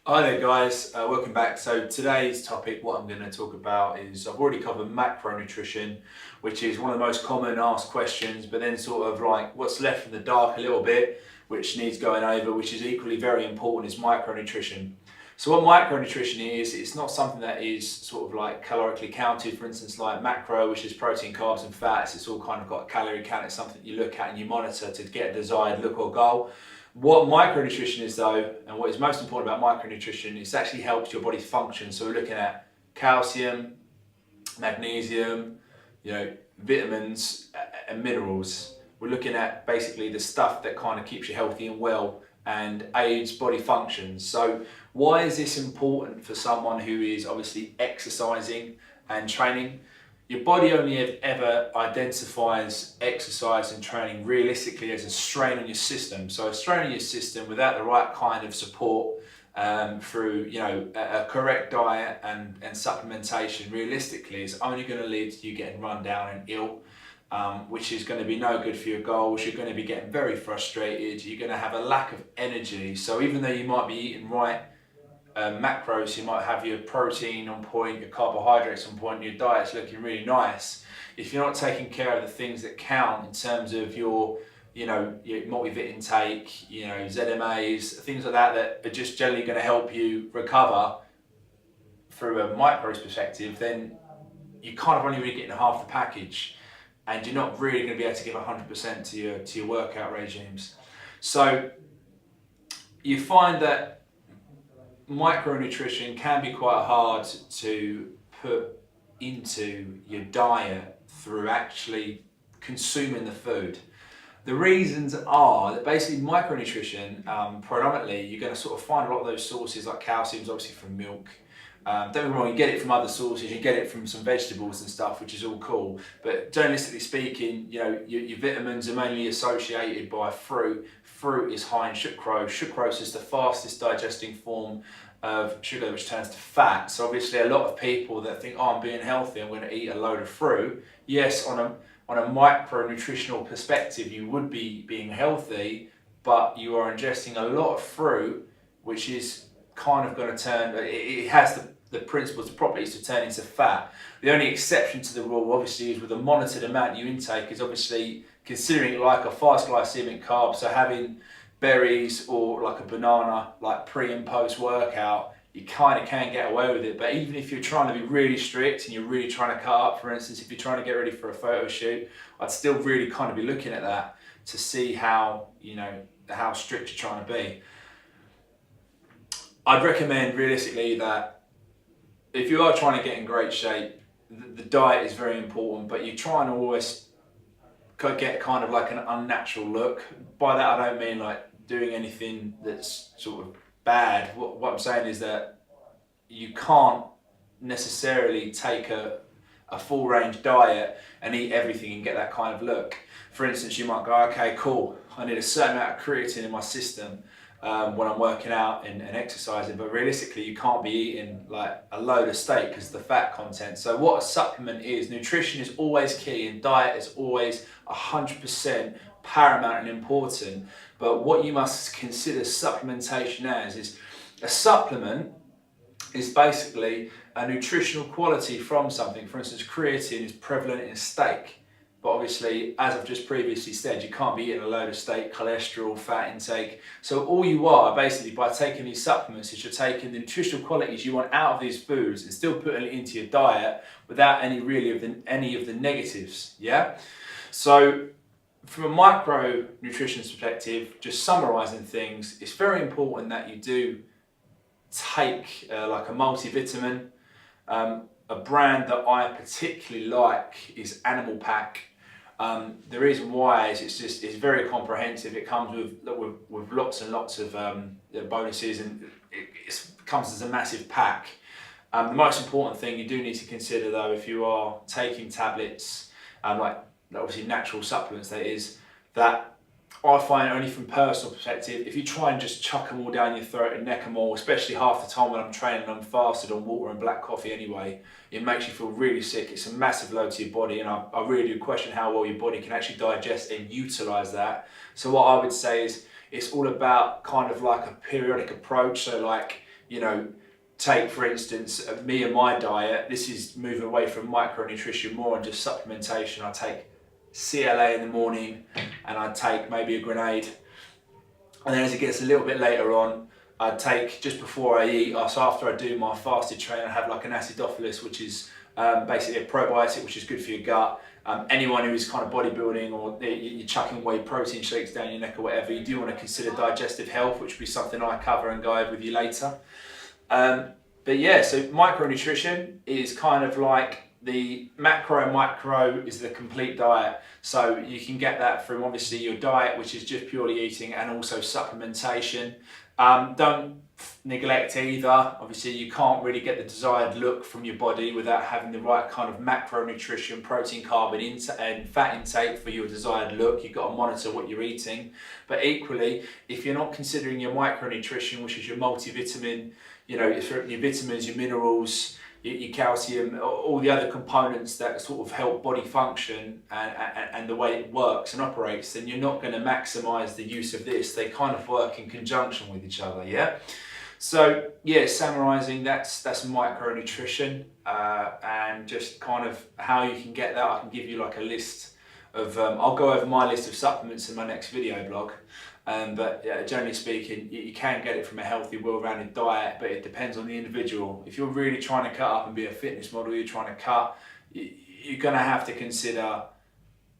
Hi there guys, welcome back. So today's topic, what I'm going to talk about is, I've already covered macronutrition, which is one of the most common asked questions, but then sort of like what's left in the dark a little bit, which needs going over, which is equally very important, is micronutrition. So what micronutrition is, it's not something that is sort of like calorically counted, for instance, like macro, which is protein, carbs and fats. It's all kind of got a calorie count. It's something you look at and you monitor to get a desired look or goal. What micronutrition is though, and what is most important about micronutrition, is actually helps your body function. So we're looking at calcium, magnesium, vitamins and minerals. We're looking at basically the stuff that kind of keeps you healthy and well and aids body functions. So why is this important for someone who is obviously exercising and training? Your body only ever identifies exercise and training realistically as a strain on your system. So a strain on your system without the right kind of support through a correct diet and supplementation, realistically is only going to lead to you getting run down and ill, which is going to be no good for your goals. You're going to be getting very frustrated. You're going to have a lack of energy. So even though you might be eating right macros, you might have your protein on point, your carbohydrates on point, your diet's looking really nice. If you're not taking care of the things that count in terms of your multivit intake, ZMAs, things like that, that are just generally going to help you recover through a macros perspective, then you're kind of only really getting half the package, and you're not really going to be able to give 100% to your workout regimes. So you find that micronutrition can be quite hard to put into your diet through actually consuming the food. The reasons are that basically micronutrition, predominantly, you're going to sort of find a lot of those sources, like calcium's obviously from milk. Don't get me wrong, you get it from other sources, you get it from some vegetables and stuff, which is all cool. But journalistically speaking, your vitamins are mainly associated by fruit. Fruit is high in sucrose. Sucrose is the fastest digesting form of sugar, which turns to fat. So obviously a lot of people that think, oh, I'm being healthy, I'm going to eat a load of fruit. Yes, on a micronutritional perspective, you would be being healthy, but you are ingesting a lot of fruit, which is kind of going to turn, it has the principles, the properties to turn into fat. The only exception to the rule obviously is with a monitored amount you intake, is obviously considering it like a fast glycemic carb. So having berries or like a banana, like pre and post workout, you kind of can get away with it. But even if you're trying to be really strict and you're really trying to cut up, for instance, if you're trying to get ready for a photo shoot, I'd still really kind of be looking at that to see how strict you're trying to be. I'd recommend realistically that if you are trying to get in great shape, the diet is very important, but you're trying to always get kind of like an unnatural look. By that I don't mean like doing anything that's sort of bad. What I'm saying is that you can't necessarily take a full range diet and eat everything and get that kind of look. For instance, you might go, okay, cool, I need a certain amount of creatine in my system when I'm working out and exercising, but realistically you can't be eating like a load of steak because of the fat content. So what a supplement is, nutrition is always key and diet is always 100% paramount and important. But what you must consider supplementation as is, a supplement is basically a nutritional quality from something. For instance, creatine is prevalent in steak. But obviously, as I've just previously said, you can't be eating a load of steak, cholesterol, fat intake. So all you are basically by taking these supplements is you're taking the nutritional qualities you want out of these foods and still putting it into your diet without any of the negatives. Yeah. So from a micronutrition perspective, just summarising things, it's very important that you do take like a multivitamin. A brand that I particularly like is Animal Pack. The reason why is it's very comprehensive. It comes with lots and lots of bonuses, and it comes as a massive pack. The most important thing you do need to consider though, if you are taking tablets, like obviously natural supplements, that is, that I find only from personal perspective, if you try and just chuck them all down your throat and neck them all, especially half the time when I'm training, I'm fasted on water and black coffee anyway, it makes you feel really sick. It's a massive load to your body, and I really do question how well your body can actually digest and utilise that. So what I would say is, it's all about kind of like a periodic approach. So like you know, take for instance me and my diet. This is moving away from micronutrition more and just supplementation. I take CLA in the morning, and I take maybe a grenade, and then as it gets a little bit later on, I take just before I eat. So after I do my fasted training, I have like an acidophilus, which is basically a probiotic, which is good for your gut. Anyone who is kind of bodybuilding, or you're chucking whey protein shakes down your neck or whatever, you do want to consider digestive health, which will be something I cover and go over with you later. But yeah, so micronutrition is kind of like the macro and micro is the complete diet. So you can get that from obviously your diet, which is just purely eating, and also supplementation. Don't neglect either. Obviously you can't really get the desired look from your body without having the right kind of macronutrition, protein, carb and fat intake for your desired look. You've got to monitor what you're eating. But equally, if you're not considering your micronutrition, which is your multivitamin, you know, your vitamins, your minerals, your calcium, all the other components that sort of help body function and the way it works and operates, then you're not going to maximize the use of this. They kind of work in conjunction with each other, yeah? So yeah, summarizing, that's micronutrition, and just kind of how you can get that. I can give you like a list of, I'll go over my list of supplements in my next video blog. But generally speaking, you can get it from a healthy, well-rounded diet, but it depends on the individual. If you're really trying to cut up and be a fitness model, you're trying to cut, you're going to have to consider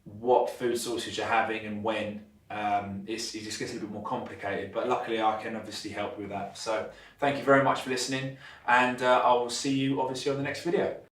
what food sources you're having and when. It just gets a little bit more complicated, but luckily I can obviously help you with that. So thank you very much for listening, and I will see you obviously on the next video.